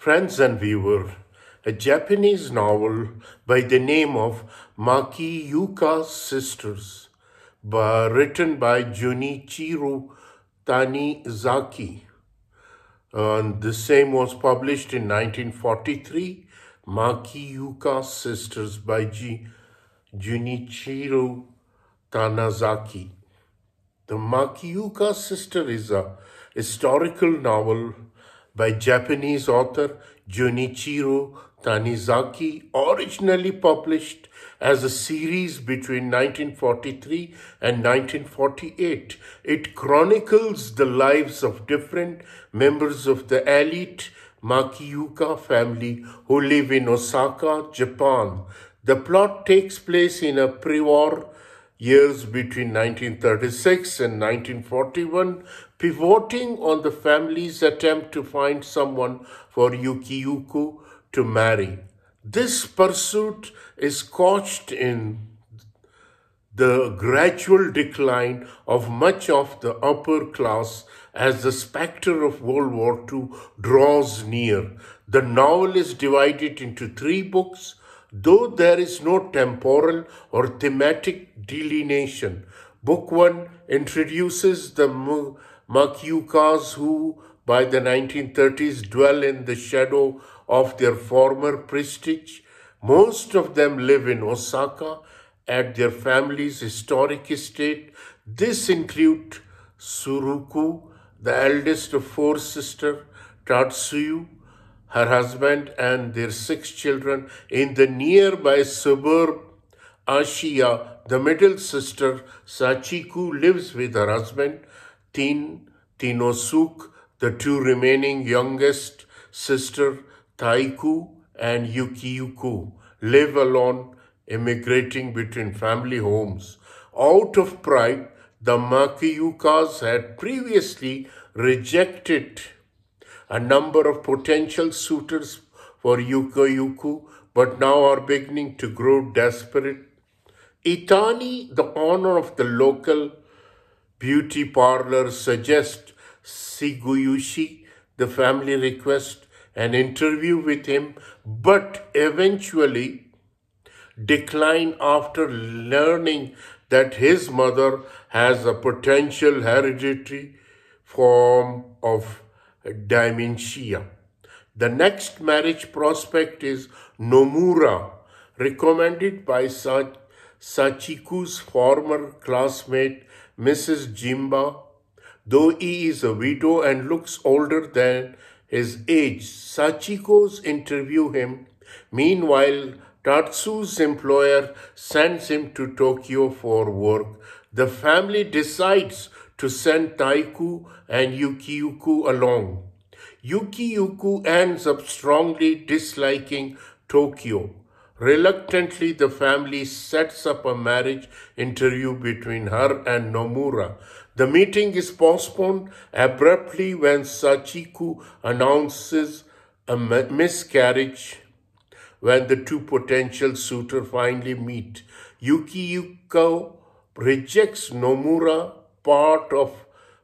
Friends and viewer, a Japanese novel by the name of Makioka Sisters, written by Junichiro Tanizaki. And the same was published in 1943, Makioka Sisters by Junichiro Tanizaki. The Makioka Sister is a historical novel by Japanese author Junichiro Tanizaki, originally published as a series between 1943 and 1948. It chronicles the lives of different members of the elite Makioka family who live in Osaka, Japan. The plot takes place in a pre-war years between 1936 and 1941, pivoting on the family's attempt to find someone for Yukiyuku to marry. This pursuit is couched in the gradual decline of much of the upper class as the specter of World War II draws near. The novel is divided into 3 books, though there is no temporal or thematic delineation. Book 1 introduces the Makiokas who, by the 1930s, dwell in the shadow of their former prestige. Most of them live in Osaka at their family's historic estate. This includes Suruku, the eldest of 4 sisters, Tatsuyu, her husband, and their 6 children. In the nearby suburb Ashiya, the middle sister, Sachiko, lives with her husband, Tinosuke. The 2 remaining youngest sister, Taiku and Yukiyuku, live alone, immigrating between family homes. Out of pride, the Makiokas had previously rejected a number of potential suitors for Yukiyuku, but now are beginning to grow desperate. Itani, the owner of the local beauty parlor, suggests Siguyushi. The family requests an interview with him, but eventually decline after learning that his mother has a potential hereditary form of dementia. The next marriage prospect is Nomura, recommended by Sachiko's former classmate, Mrs. Jimba. Though he is a widow and looks older than his age, Sachiko's interview him. Meanwhile, Tatsu's employer sends him to Tokyo for work. The family decides to send Taiku and Yukiyuku along. Yukiyuku ends up strongly disliking Tokyo. Reluctantly, the family sets up a marriage interview between her and Nomura. The meeting is postponed abruptly when Sachiko announces a miscarriage. When the 2 potential suitors finally meet, Yukiyuku rejects Nomura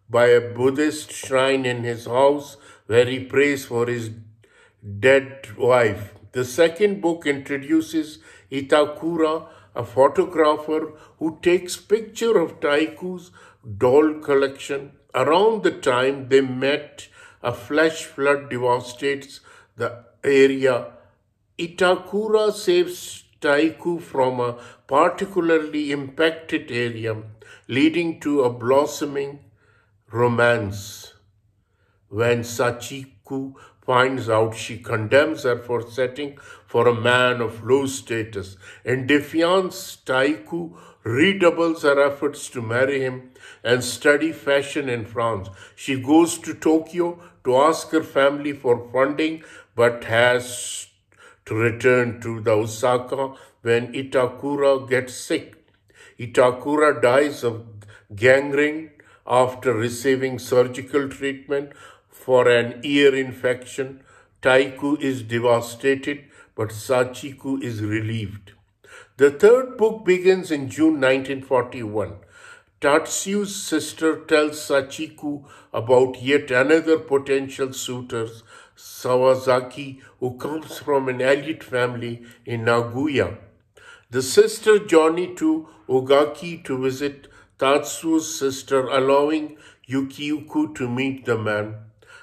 by a Buddhist shrine in his house where he prays for his dead wife. The second book introduces Itakura, a photographer who takes pictures of Taiku's doll collection. Around the time they met, a flash flood devastates the area. Itakura saves Taiku from a particularly impacted area, leading to a blossoming romance. When Sachiko finds out, she condemns her for settling for a man of low status. In defiance, Taiku redoubles her efforts to marry him and study fashion in France. She goes to Tokyo to ask her family for funding, but has to return to the Osaka when Itakura gets sick. Itakura dies of gangrene after receiving surgical treatment for an ear infection. Taiku is devastated, but Sachiko is relieved. The third book begins in June 1941. Tatsu's sister tells Sachiku about yet another potential suitor, Sawazaki, who comes from an elite family in Nagoya. The sister journey to Ogaki to visit Tatsu's sister, allowing Yukiyuku to meet the man.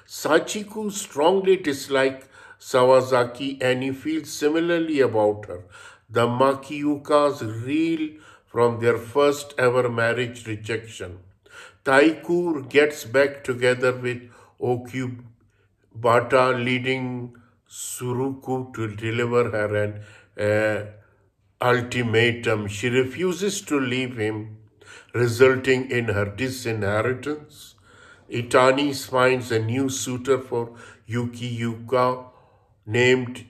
Sachiku strongly dislikes Sawazaki and he feels similarly about her. The Makiokas reel from their first ever marriage rejection. Taiku gets back together with Okubata, leading Suruku to deliver her an ultimatum. She refuses to leave him, resulting in her disinheritance. Itani finds a new suitor for Yukiyuka named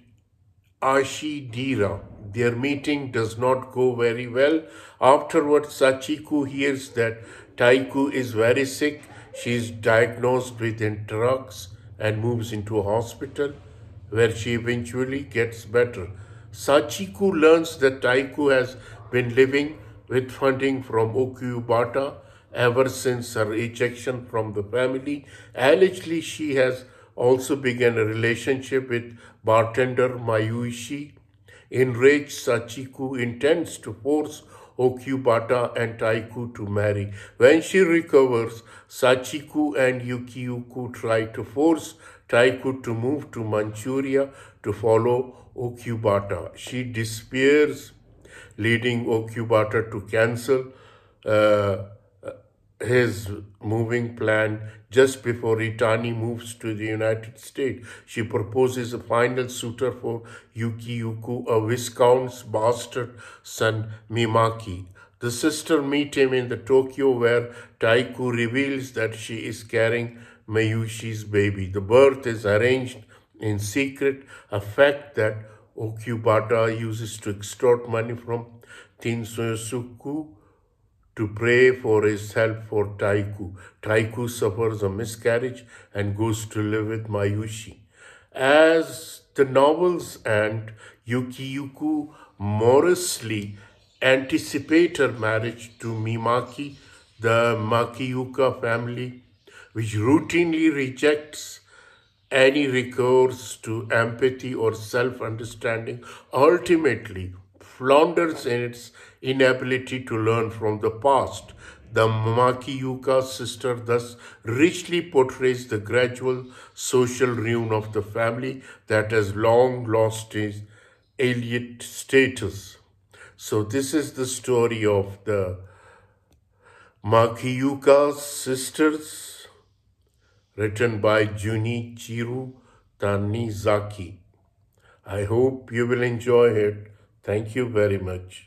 Ashidira. Their meeting does not go very well. Afterwards, Sachiku hears that Taiku is very sick. She is diagnosed with drugs and moves into a hospital where she eventually gets better. Sachiku learns that Taiku has been living with funding from Okubata ever since her ejection from the family. Allegedly, she has also begun a relationship with bartender Mayuishi. Enraged, Sachiku intends to force Okubata and Taiku to marry. When she recovers, Sachiku and Yukiyuku try to force Taiku to move to Manchuria to follow Okubata. She despairs, leading Okubata to cancel his moving plan just before Itani moves to the United States. She proposes a final suitor for Yukiyuku, a Viscount's bastard son Mimaki. The sisters meet him in the Tokyo where Taiku reveals that she is carrying Mayushi's baby. The birth is arranged in secret, a fact that Okubata uses to extort money from Tinsusuku to pray for his help for Taiku. Taiku suffers a miscarriage and goes to live with Mayushi. As the novels end, Yukiyuku morosely anticipates her marriage to Mimaki, the Makioka family, which routinely rejects any recourse to empathy or self-understanding, ultimately flounders in its inability to learn from the past. The Makioka sister thus richly portrays the gradual social ruin of the family that has long lost its elite status. So this is the story of the Makioka Sisters, written by Junichiro Tanizaki. I hope you will enjoy it. Thank you very much.